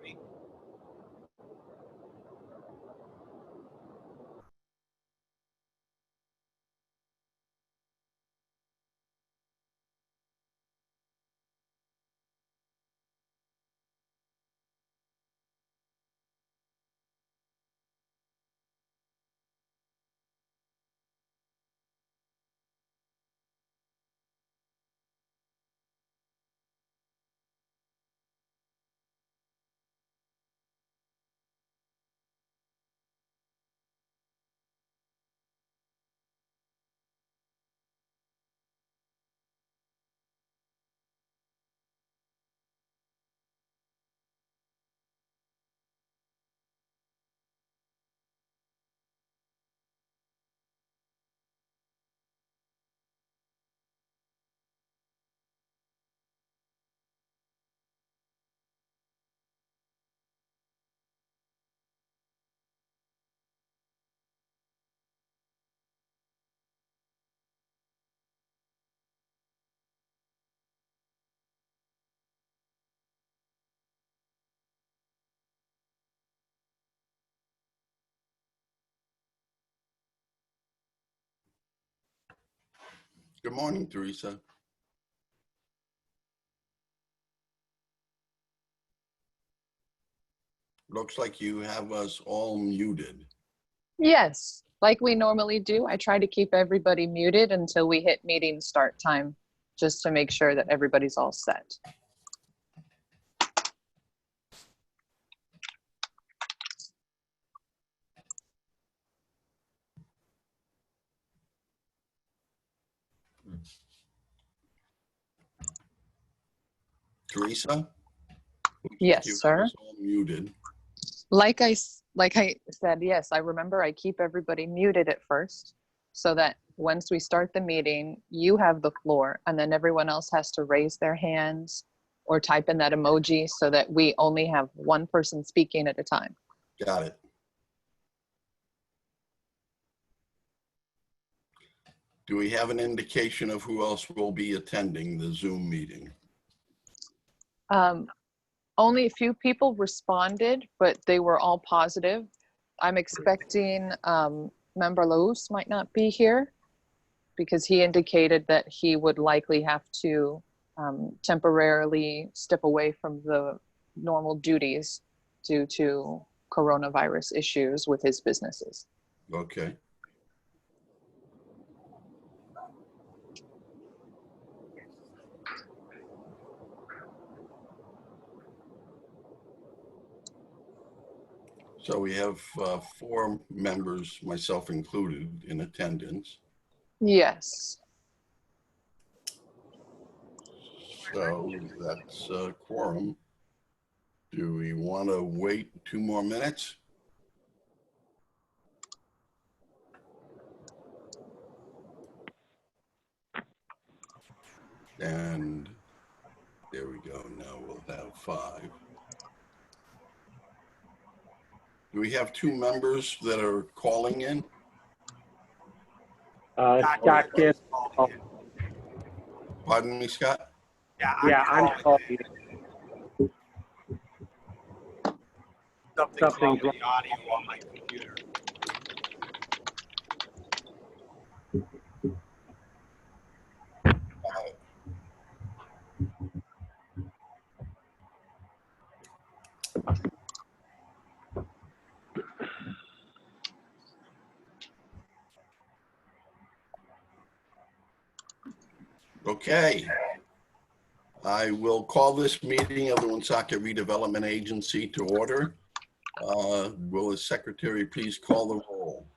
me. Good morning, Teresa. Looks like you have us all muted. Yes, like we normally do. I try to keep everybody muted until we hit meeting start time, just to make sure that everybody's all set. Teresa? Yes, You sir. have us all muted. Like I said, yes, I remember I keep everybody muted at first so that once we start the meeting, you have the floor and then everyone else has to raise their hands or type in that emoji so that we only have one person speaking at a time. Got it. Do we have an indication of who else will be attending the Zoom meeting? Only a few people responded, but they were all positive. I'm expecting Member Lewis might not be here because he indicated that he would likely have to temporarily step away from the normal duties due to coronavirus issues with his businesses. Okay. So we have 4 members, myself included, in attendance. Yes. So that's a quorum. Do we want to wait 2 more minutes? And there we go. Now we'll have 5. Do we have 2 members that are calling in? Scott did. Pardon me, Scott? Yeah, I'm calling. Something's wrong with the audio on my computer. Okay. I will call this meeting of the Woonsocket Redevelopment Agency to order. Will the secretary please call the roll?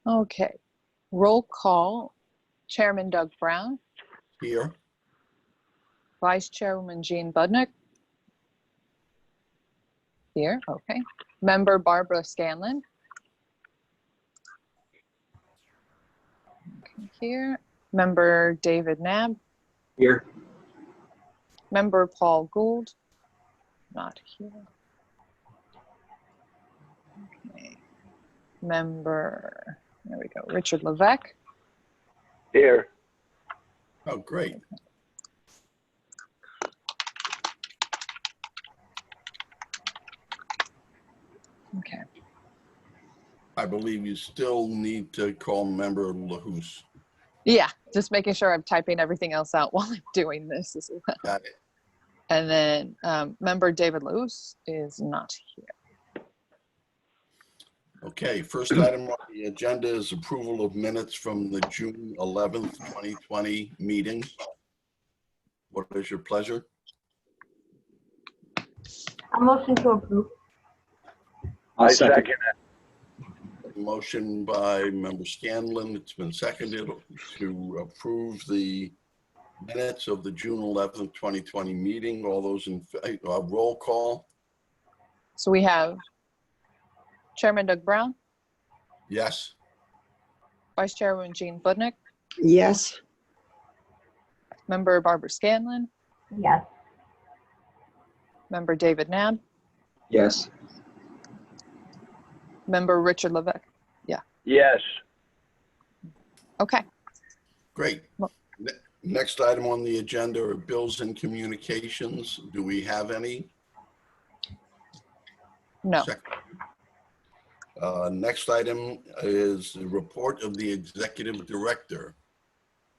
Okay. Roll call. Chairman Doug Brown. Here. Vice Chairwoman Jean Budnick. Here, okay. Member Barbara Scanlon. Okay, here. Member David Knabb. Here. Member Paul Gould. Not here. Okay. Member, there we go, Richard Levesque. Here. Oh, great. Okay. I believe you still need to call member LaHouse. Yeah, just making sure I'm typing everything else out while I'm doing this as well. Got it. And then member David Luce is not here. Okay, first item on the agenda is approval of minutes from the June 11th, 2020 meeting. What is your pleasure? A motion to approve. I second it. Motion by member Scanlon. It's been seconded to approve the minutes of the June 11th, 2020 meeting. All those in roll call? So we have Chairman Doug Brown, Yes. Vice Chairwoman Jean Budnick, Yes. member Barbara Scanlon, Yes. member David Nab, Yes. member Richard Levesque. Yes. Okay. Great. Next item on the agenda are bills and communications. Do we have any? No. Next item is the report of the executive director.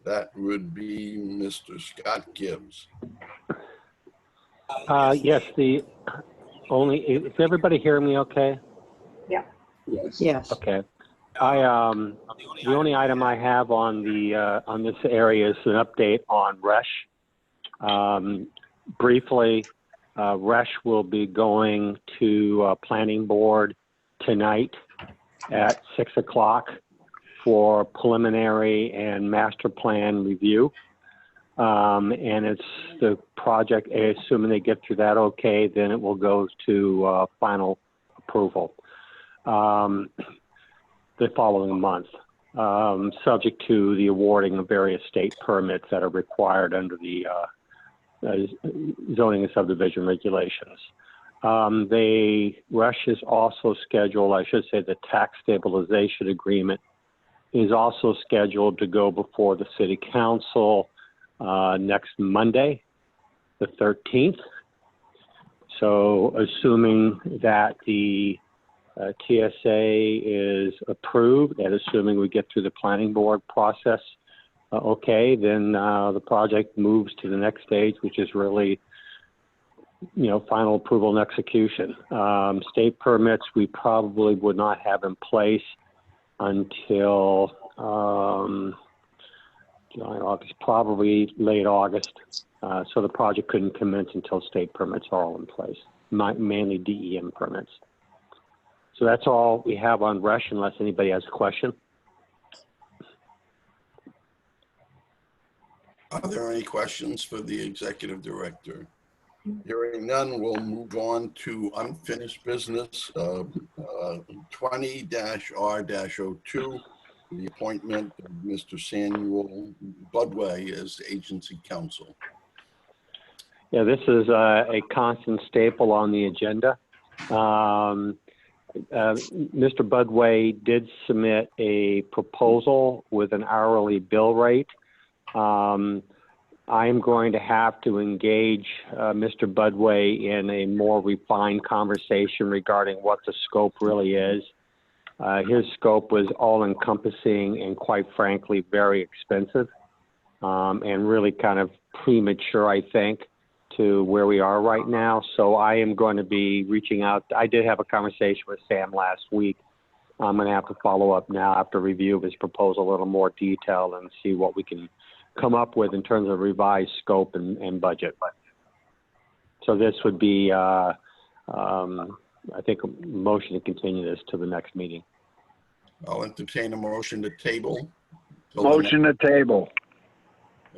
That would be Mr. Scott Gibbs. Yes, is everybody hearing me okay? Yes. Okay. The only item I have on this area is an update on RESH. Briefly, RESH will be going to planning board tonight at 6 o'clock for preliminary and master plan review. And it's the project, assuming they get through that okay, then it will go to final approval the following month, subject to the awarding of various state permits that are required under the zoning and subdivision regulations. RESH is also scheduled, I should say the tax stabilization agreement is also scheduled to go before the city council next Monday, the 13th. So assuming that the TSA is approved, and assuming we get through the planning board process, okay, then the project moves to the next stage, which is really, final approval and execution. State permits we probably would not have in place until July, August, probably late August. So the project couldn't commence until state permits are all in place, mainly DEM permits. So that's all we have on RESH, unless anybody has a question. Are there any questions for the executive director? Hearing none, we'll move on to unfinished business, 20-R-02, the appointment of Mr. Samuel Budway as agency counsel. Yeah, this is a constant staple on the agenda. Mr. Budway did submit a proposal with an hourly bill rate. I am going to have to engage Mr. Budway in a more refined conversation regarding what the scope really is. His scope was all-encompassing and, quite frankly, very expensive and really kind of premature, I think, to where we are right now. So I am going to be reaching out. I did have a conversation with Sam last week. I'm going to have to follow up now after review of his proposal a little more detail and see what we can come up with in terms of revised scope and budget. So this would be, I think, a motion to continue this to the next meeting. I'll entertain a motion to table. Motion to table.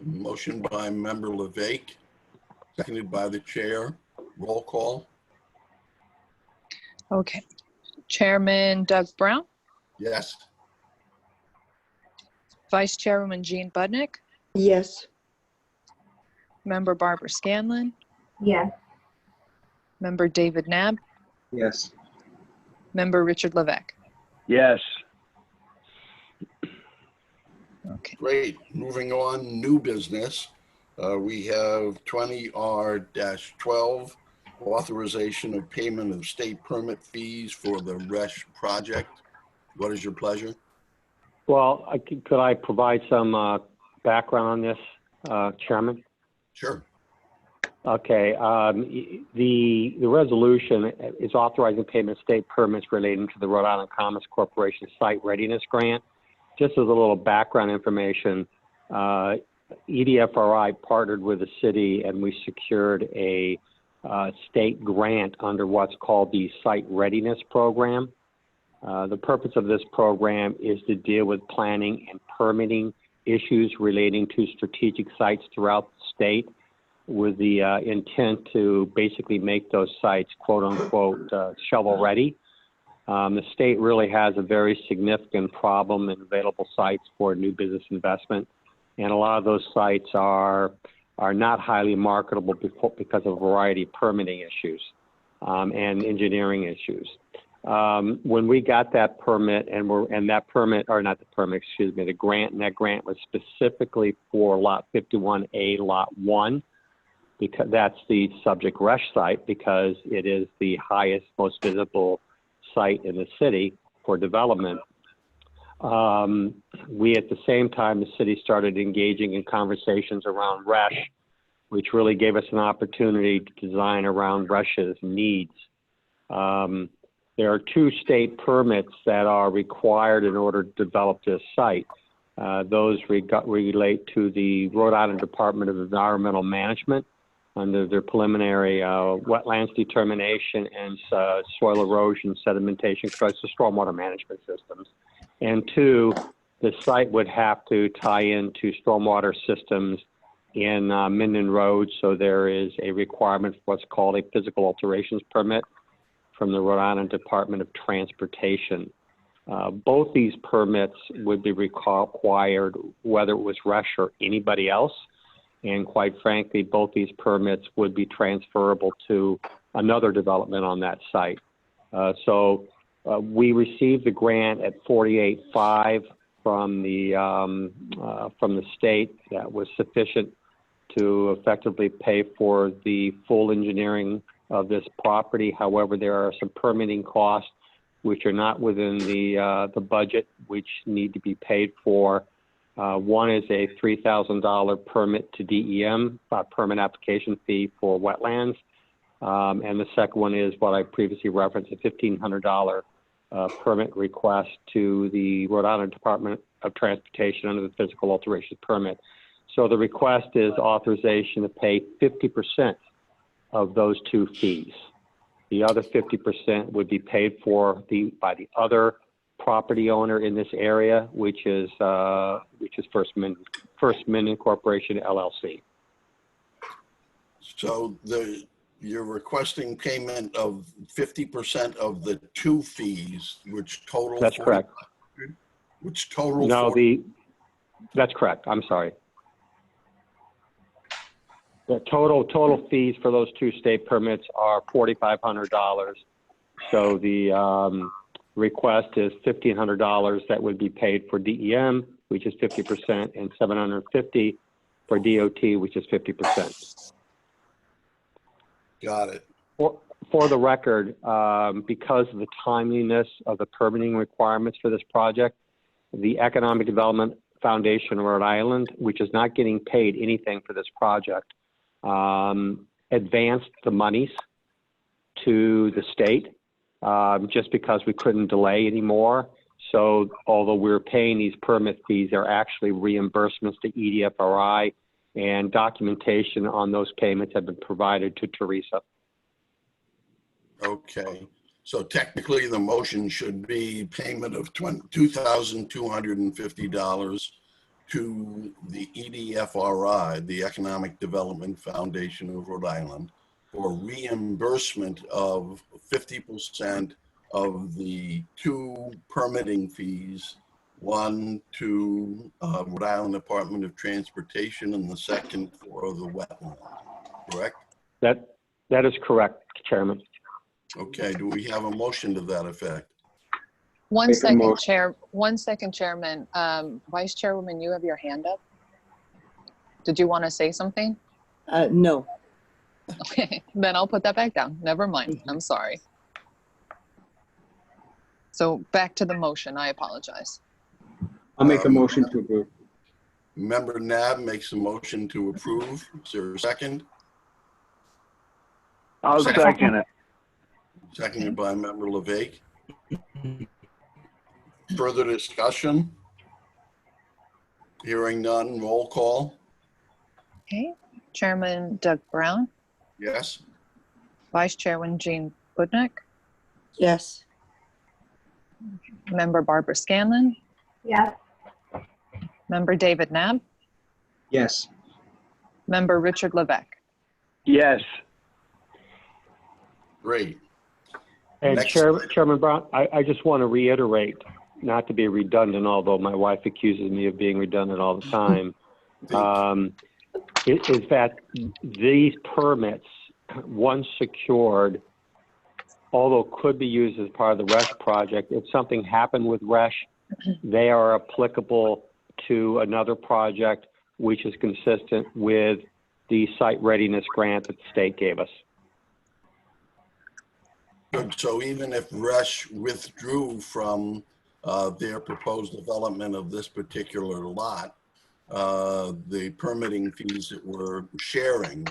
Motion by member Levesque, seconded by the chair. Roll call. Okay. Chairman Doug Brown, Yes. Vice Chairwoman Jean Budnick, Yes. member Barbara Scanlon, Yes. member David Nab, Yes. member Richard Levesque. Yes. Okay. Great. Moving on, new business. We have 20-R-12, authorization of payment of state permit fees for the RESH project. What is your pleasure? Well, could I provide some background on this, Chairman? Sure. Okay. The resolution is authorizing payment of state permits relating to the Rhode Island Commons Corporation Site Readiness Grant. Just as a little background information, EDFRI partnered with the city and we secured a state grant under what's called the Site Readiness Program. The purpose of this program is to deal with planning and permitting issues relating to strategic sites throughout the state, with the intent to basically make those sites, quote unquote, shovel ready. The state really has a very significant problem in available sites for new business investment. And a lot of those sites are not highly marketable because of a variety of permitting issues and engineering issues. When we got that permit the grant, and that grant was specifically for lot 51A, lot 1, because that's the subject RESH site, because it is the highest, most visible site in the city for development. We, at the same time, the city started engaging in conversations around RESH, which really gave us an opportunity to design around RESH's needs. There are 2 state permits that are required in order to develop this site. Those relate to the Rhode Island Department of Environmental Management under their preliminary wetlands determination and soil erosion sedimentation control, so stormwater management systems. And 2, the site would have to tie into stormwater systems in Minden Road, so there is a requirement for what's called a physical alterations permit from the Rhode Island Department of Transportation. Both these permits would be required whether it was RESH or anybody else. And quite frankly, both these permits would be transferable to another development on that site. So we received the grant at 48.5 from the state. That was sufficient to effectively pay for the full engineering of this property. However, there are some permitting costs which are not within the budget, which need to be paid for. One is a $3,000 permit to DEM, permit application fee for wetlands. And the second one is what I previously referenced, a $1,500 permit request to the Rhode Island Department of Transportation under the physical alterations permit. So the request is authorization to pay 50% of those 2 fees. The other 50% would be paid for by the other property owner in this area, which is First Minden Corporation LLC. So you're requesting payment of 50% of the 2 fees, which total. That's correct. Which total. No, that's correct. I'm sorry. The total fees for those 2 state permits are $4,500. So the request is $1,500 that would be paid for DEM, which is 50%, and $750 for DOT, which is 50%. Got it. For the record, because of the timeliness of the permitting requirements for this project, the Economic Development Foundation of Rhode Island, which is not getting paid anything for this project, advanced the monies to the state just because we couldn't delay anymore. So although we're paying these permit fees, they're actually reimbursements to EDFRI, and documentation on those payments have been provided to Teresa. Okay. So technically the motion should be payment of $2,250 to the EDFRI, the Economic Development Foundation of Rhode Island, for reimbursement of 50% of the 2 permitting fees, one to Rhode Island Department of Transportation and the second for the wetland, correct? That is correct, Chairman. Okay, do we have a motion to that effect? One second, Chairman. Vice Chairwoman, you have your hand up. Did you want to say something? No. Okay, then I'll put that back down. Never mind. I'm sorry. So back to the motion. I apologize. I'll make a motion to approve. Member Nab makes a motion to approve. Is there a second? I'll second it. Seconded by Member LeVake. Further discussion? Hearing none, roll call. Okay, Chairman Doug Brown, Yes? Vice Chairman Jean Budnick, Yes. Member Barbara Scanlon, yes, Member David Nab, Yes. Member Richard Levesque. Yes. Great. And Next. Chairman Brown, I just want to reiterate, not to be redundant, although my wife accuses me of being redundant all the time, is that these permits, once secured, although could be used as part of the RESH project, if something happened with RESH, they are applicable to another project which is consistent with the site readiness grant that the state gave us. Good. So even if Rush withdrew from their proposed development of this particular lot, the permitting fees that we're sharing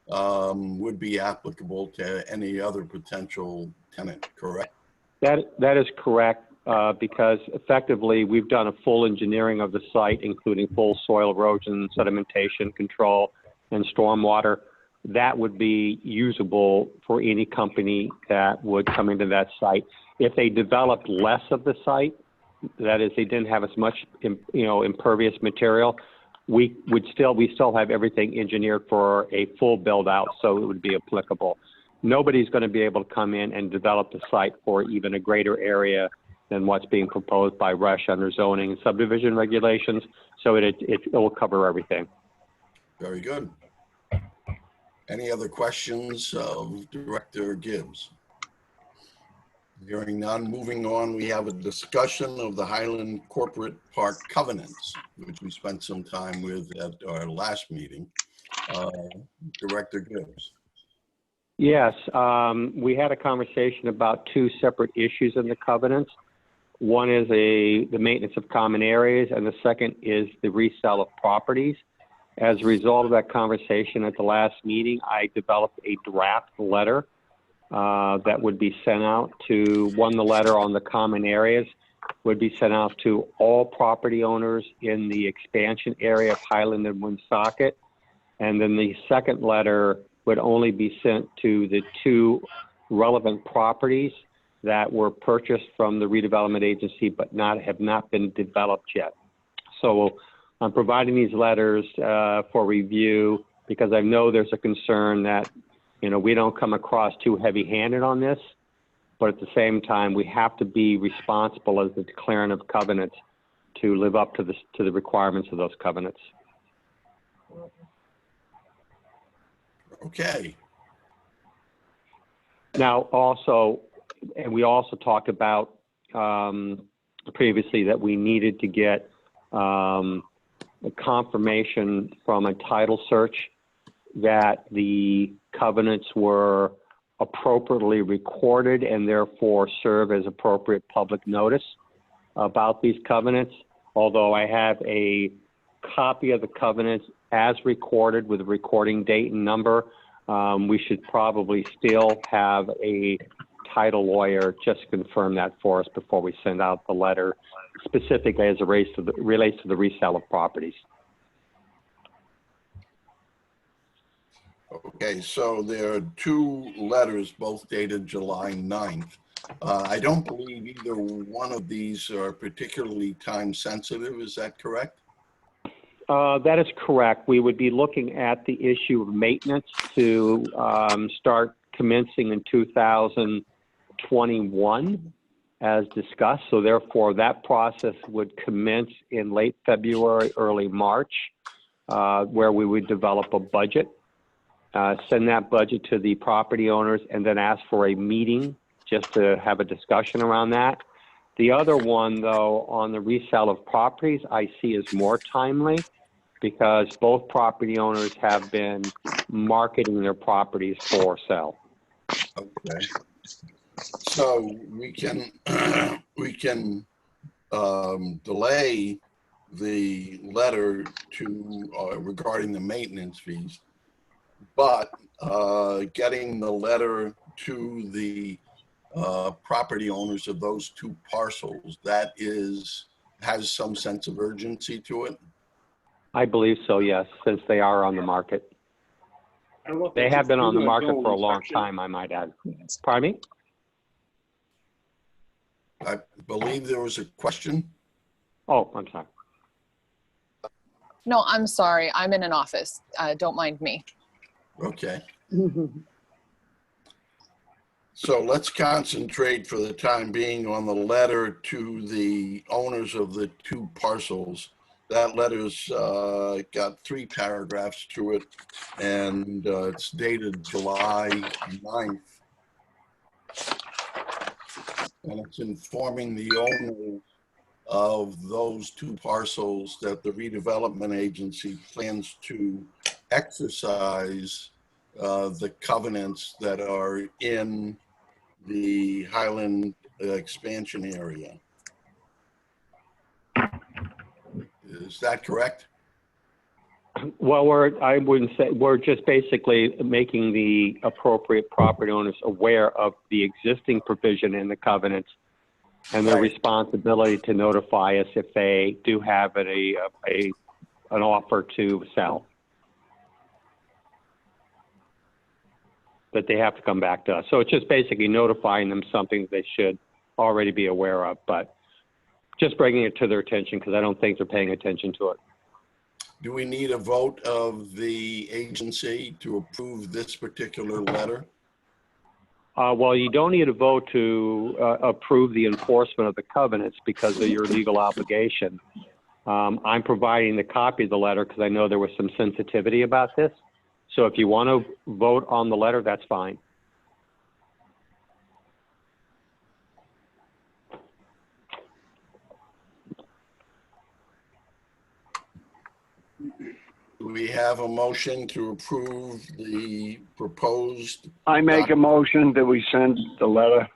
would be applicable to any other potential tenant, correct? That is correct, because effectively we've done a full engineering of the site, including full soil erosion, sedimentation control, and stormwater. That would be usable for any company that would come into that site. If they developed less of the site, that is, they didn't have as much, impervious material, we still have everything engineered for a full build out, so it would be applicable. Nobody's going to be able to come in and develop the site for even a greater area than what's being proposed by RESH under zoning and subdivision regulations, so it will cover everything. Very good. Any other questions of Director Gibbs? Hearing none, moving on, we have a discussion of the Highland Corporate Park covenants, which we spent some time with at our last meeting. Director Gibbs. Yes, we had a conversation about two separate issues in the covenants. One is the maintenance of common areas, and the second is the resale of properties. As a result of that conversation at the last meeting, I developed a draft letter that would be sent out to, the letter on the common areas would be sent out to all property owners in the expansion area of Highland and Woonsocket. And then the second letter would only be sent to the two relevant properties that were purchased from the redevelopment agency but have not been developed yet. So I'm providing these letters for review because I know there's a concern that, we don't come across too heavy-handed on this, but at the same time, we have to be responsible as the declarant of covenants to live up to the requirements of those covenants. Okay. Now, we also talked about previously that we needed to get a confirmation from a title search that the covenants were appropriately recorded and therefore serve as appropriate public notice about these covenants. Although I have a copy of the covenants as recorded with a recording date and number, we should probably still have a title lawyer just confirm that for us before we send out the letter, specifically as it relates to the resale of properties. Okay, so there are two letters, both dated July 9th. I don't believe either one of these are particularly time sensitive. Is that correct? That is correct. We would be looking at the issue of maintenance to start commencing in 2021 as discussed. So therefore that process would commence in late February, early March, where we would develop a budget, send that budget to the property owners, and then ask for a meeting just to have a discussion around that. The other one, though, on the resale of properties, I see as more timely. because both property owners have been marketing their properties for sale. Okay. So we can, we can delay the letter to, regarding the maintenance fees, but getting the letter to the property owners of those two parcels, that has some sense of urgency to it. I believe so, yes, since they are on the market. They have been on the market for a long time, I might add. Pardon me? I believe there was a question. Oh, I'm sorry. No, I'm sorry. I'm in an office. Don't mind me. Okay. So let's concentrate for the time being on the letter to the owners of the two parcels. That letter's got 3 paragraphs to it, and it's dated July 9th. And it's informing the owners of those two parcels that the redevelopment agency plans to exercise the covenants that are in the Highland expansion area. Is that correct? Well, I wouldn't say, we're just basically making the appropriate property owners aware of the existing provision in the covenants and their responsibility to notify us if they do have an offer to sell. That they have to come back to us. So it's just basically notifying them something they should already be aware of, but just bringing it to their attention because I don't think they're paying attention to it. Do we need a vote of the agency to approve this particular letter? Well, you don't need a vote to approve the enforcement of the covenants because of your legal obligation. I'm providing the copy of the letter because I know there was some sensitivity about this. So if you want to vote on the letter, that's fine. Do we have a motion to approve the proposed? I make a motion that we send the letter.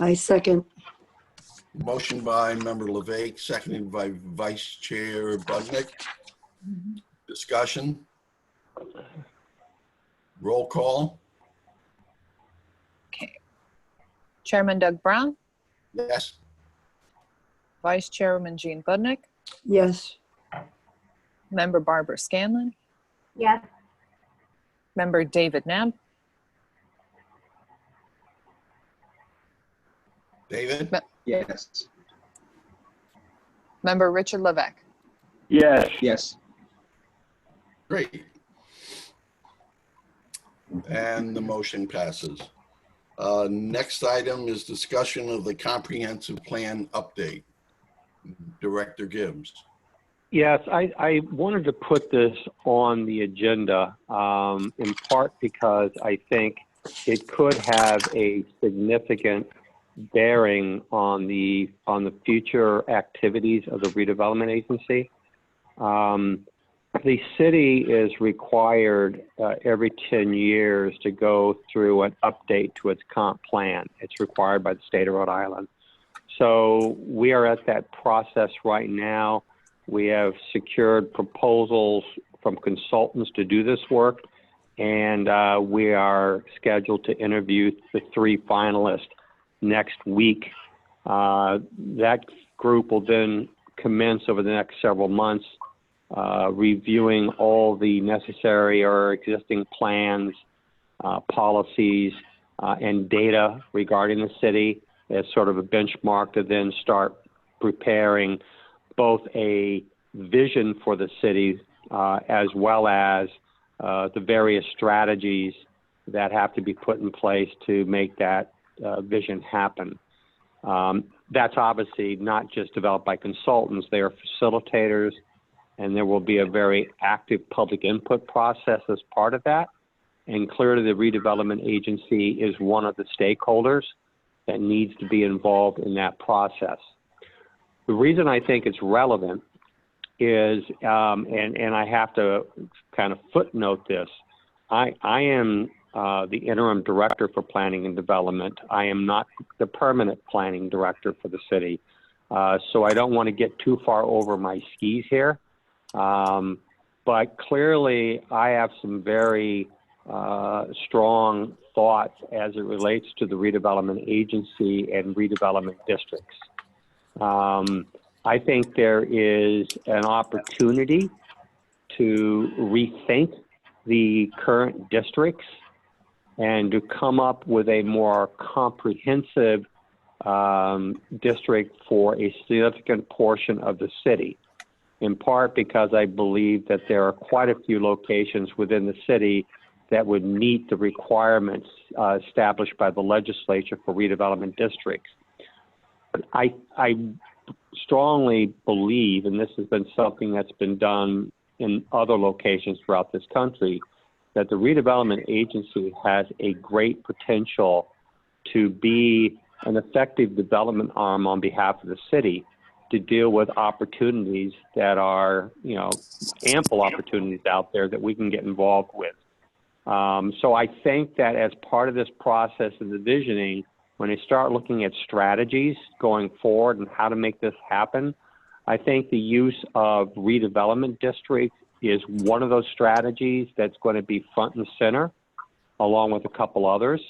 I second. Motion by Member LeVake, seconded by Vice Chair Budnick. Discussion? Roll call? Okay. Chairman Doug Brown, Yes. Vice Chairman Jean Budnick, Yes. Member Barbara Scanlon, Yes. Member David Knapp, David? Yes. Member Richard Levesque. Yes. Yes. Great. And the motion passes. Next item is discussion of the comprehensive plan update. Director Gibbs. Yes, I wanted to put this on the agenda in part because I think it could have a significant bearing on the future activities of the redevelopment agency. The city is required every 10 years to go through an update to its comp plan. It's required by the state of Rhode Island. So we are at that process right now. We have secured proposals from consultants to do this work, and we are scheduled to interview the 3 finalists next week. That group will then commence over the next several months reviewing all the necessary or existing plans, policies, and data regarding the city as sort of a benchmark to then start preparing both a vision for the city as well as the various strategies that have to be put in place to make that vision happen. That's obviously not just developed by consultants. They are facilitators, and there will be a very active public input process as part of that. And clearly the redevelopment agency is one of the stakeholders that needs to be involved in that process. The reason I think it's relevant is, and I have to kind of footnote this. I am the interim director for planning and development. I am not the permanent planning director for the city. So I don't want to get too far over my skis here. But clearly I have some very strong thoughts as it relates to the redevelopment agency and redevelopment districts. I think there is an opportunity to rethink the current districts and to come up with a more comprehensive district for a significant portion of the city, in part because I believe that there are quite a few locations within the city that would meet the requirements established by the legislature for redevelopment districts. I strongly believe, and this has been something that's been done in other locations throughout this country, that the redevelopment agency has a great potential to be an effective development arm on behalf of the city to deal with opportunities that are, you know, ample opportunities out there that we can get involved with. So I think that as part of this process of the visioning, when they start looking at strategies going forward and how to make this happen, I think the use of redevelopment districts is one of those strategies that's going to be front and center, along with a couple others.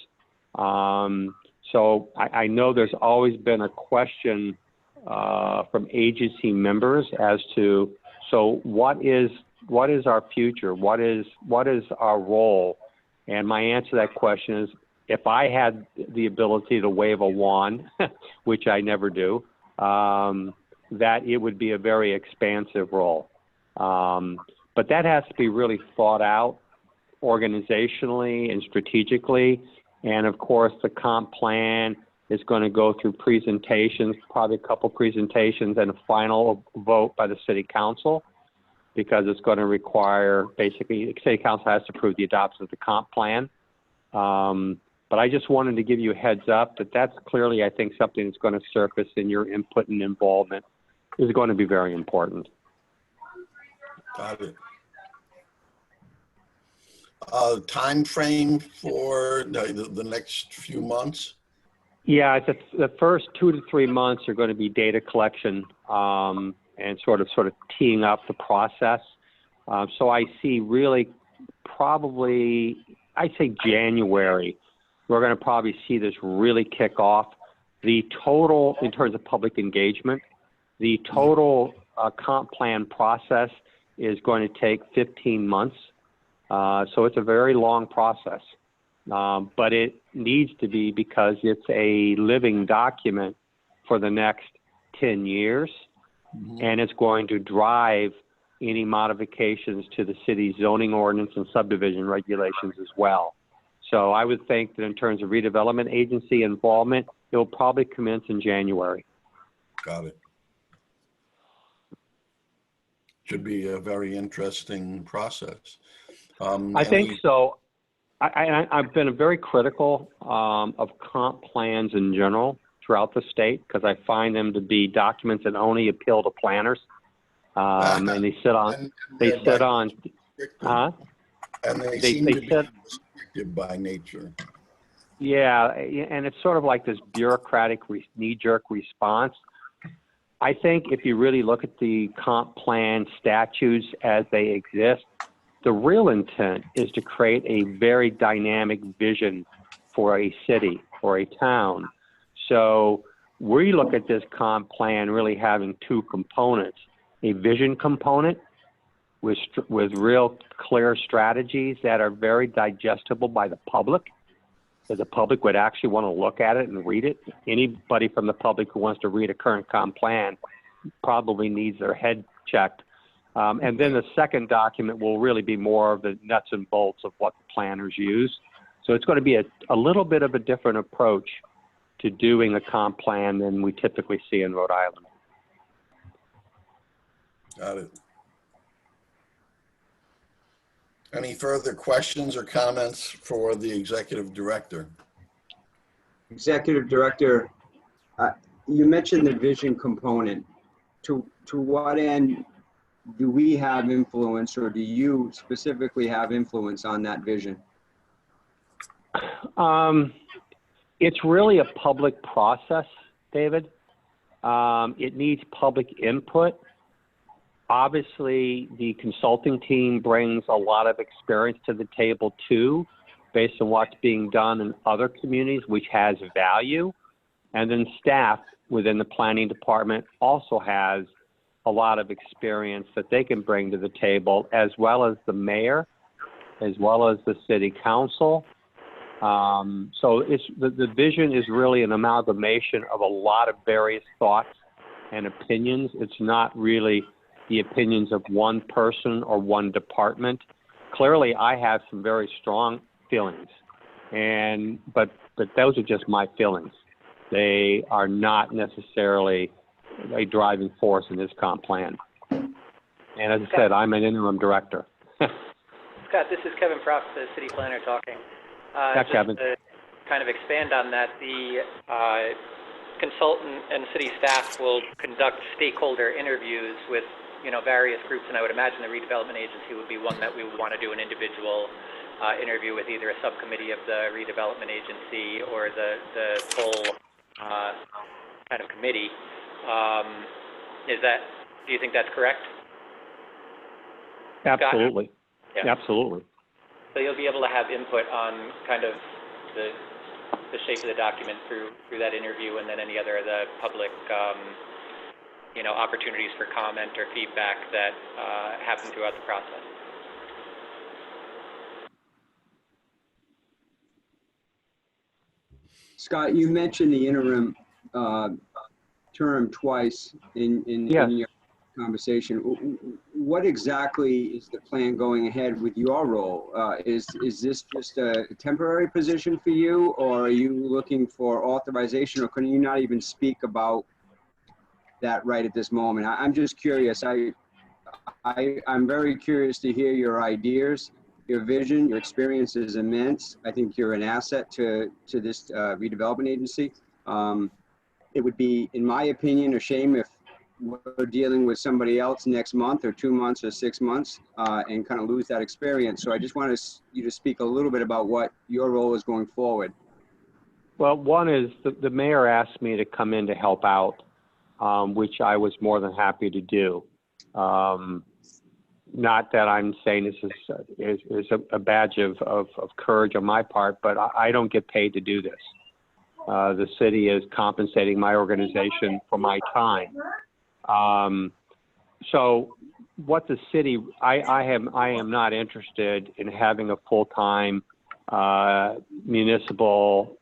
So I know there's always been a question from agency members as to, so what is our future? What is our role? And my answer to that question is, if I had the ability to wave a wand, which I never do, that it would be a very expansive role. But that has to be really thought out organizationally and strategically. And of course, the comp plan is going to go through presentations, probably a couple presentations and a final vote by the city council, because it's going to require, basically, the city council has to approve the adoption of the comp plan. But I just wanted to give you a heads up that that's clearly, I think, something that's going to surface in your input and involvement is going to be very important. Got it. Time frame for the next few months? Yeah, the first 2 to 3 months are going to be data collection and sort of teeing up the process. So I see really probably, I'd say January, we're going to probably see this really kick off. The total, in terms of public engagement, the total comp plan process is going to take 15 months. So it's a very long process, but it needs to be because it's a living document for the next 10 years, and it's going to drive any modifications to the city's zoning ordinance and subdivision regulations as well. So I would think that in terms of redevelopment agency involvement, it will probably commence in January. Got it. Should be a very interesting process. I think so. I've been very critical of comp plans in general throughout the state because I find them to be documents that only appeal to planners, and they sit on. And they seem to be restrictive by nature. Yeah, and it's sort of like this bureaucratic knee-jerk response. I think if you really look at the comp plan statutes as they exist, the real intent is to create a very dynamic vision for a city or a town. So we look at this comp plan really having two components: a vision component with real clear strategies that are very digestible by the public, that the public would actually want to look at it and read it. Anybody from the public who wants to read a current comp plan probably needs their head checked. And then the second document will really be more of the nuts and bolts of what the planners use. So it's going to be a little bit of a different approach to doing a comp plan than we typically see in Rhode Island. Got it. Any further questions or comments for the executive director? Executive Director, you mentioned the vision component. To what end do we have influence, or do you specifically have influence on that vision? It's really a public process, David. It needs public input. Obviously, the consulting team brings a lot of experience to the table too, based on what's being done in other communities, which has value. And then staff within the planning department also has a lot of experience that they can bring to the table, as well as the mayor, as well as the city council. So it's the vision is really an amalgamation of a lot of various thoughts and opinions. It's not really the opinions of one person or one department. Clearly, I have some very strong feelings, but those are just my feelings. They are not necessarily a driving force in this comp plan. And as I said, I'm an interim director. Scott, this is Kevin Frost, the city planner talking. Hi, Kevin. To kind of expand on that, the consultant and city staff will conduct stakeholder interviews with various groups, and I would imagine the redevelopment agency would be one that we would want to do an individual interview with, either a subcommittee of the redevelopment agency or the full kind of committee. Do you think that's correct? Absolutely. Yeah. Absolutely. So you'll be able to have input on kind of the shape of the document through that interview, and then any other of the public opportunities for comment or feedback that happen throughout the process. Scott, you mentioned the interim term twice in your conversation. What exactly is the plan going ahead with your role? Is this just a temporary position for you, or are you looking for authorization, or can you not even speak about that right at this moment? I'm just curious. I'm very curious to hear your ideas, your vision. Your experience is immense. I think you're an asset to this redevelopment agency. It would be, in my opinion, a shame if we're dealing with somebody else next month or 2 months or 6 months and kind of lose that experience. So I just wanted you to speak a little bit about what your role is going forward. Well, one is the mayor asked me to come in to help out, which I was more than happy to do. Not that I'm saying this is a badge of courage on my part, but I don't get paid to do this. The city is compensating my organization for my time. So what the city, I am not interested in having a full-time municipal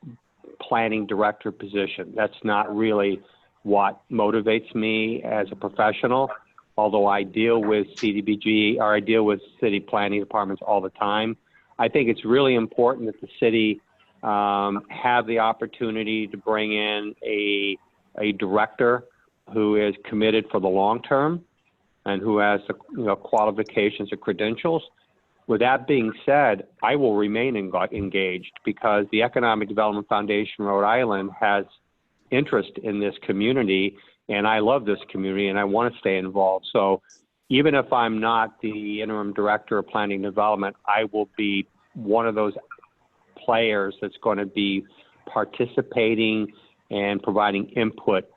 planning director position. That's not really what motivates me as a professional, although I deal with CDBG, or I deal with city planning departments all the time. I think it's really important that the city have the opportunity to bring in a director who is committed for the long term and who has the qualifications and credentials. With that being said, I will remain engaged because the Economic Development Foundation Rhode Island has interest in this community, and I love this community and I want to stay involved. So even if I'm not the interim director of planning development, I will be one of those players that's going to be participating and providing input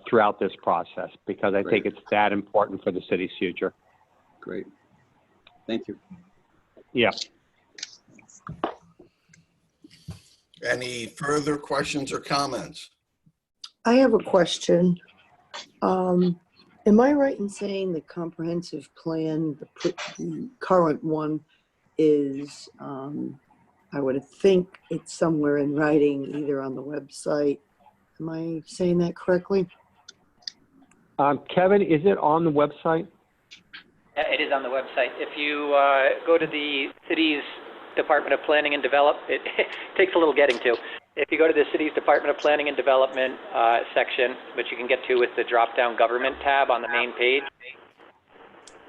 throughout this process, because I think it's that important for the city's future. Great. Thank you. Yeah. Any further questions or comments? I have a question. Am I right in saying the comprehensive plan, the current one, is, I would think it's somewhere in writing, either on the website? Am I saying that correctly? Kevin, is it on the website? Yeah, it is on the website. If you go to the city's Department of Planning and Development, it takes a little getting to. If you go to the city's Department of Planning and Development section, which you can get to with the drop-down government tab on the main page,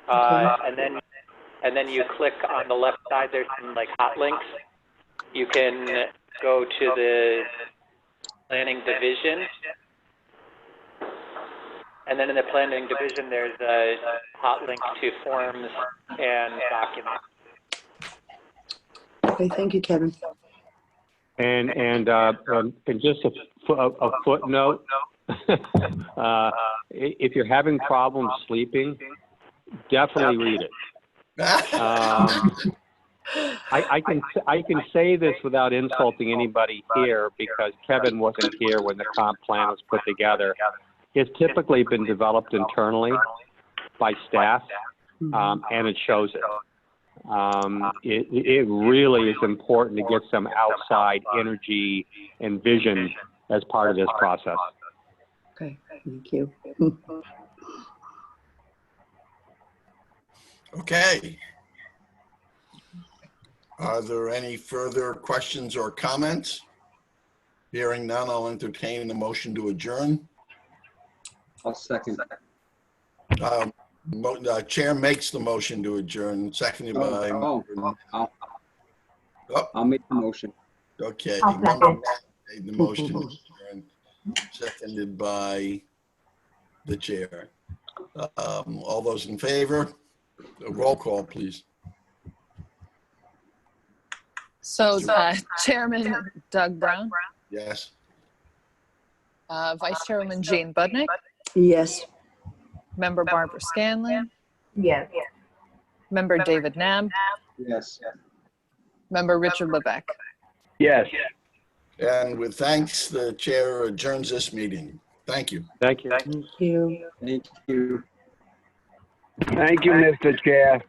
and then you click on the left side, there's some like hot links. You can go to the planning division, And then in the planning division, there's a hot link to forms and documents. Okay, thank you, Kevin. And just a footnote, if you're having problems sleeping, definitely read it. I can say this without insulting anybody here because Kevin wasn't here when the comp plan was put together. It's typically been developed internally by staff, and it shows it. It really is important to get some outside energy and vision as part of this process. Okay, thank you. Okay. Are there any further questions or comments? Hearing none, I'll entertain the motion to adjourn. I'll second. Chair makes the motion to adjourn, seconded by. I'll make the motion. Okay. I'll second. Member made the motion to adjourn, seconded by the chair. All those in favor? A roll call, please. So Chairman Doug Brown, Yes. Vice Chairwoman Jane Budnick, Yes. Member Barbara Scanlon, Yes. Member David Nab, Yes. Member Richard Levesque. Yes. And with thanks, the chair adjourns this meeting. Thank you. Thank you. Thank you. Thank you. Thank you, Mr. Chair.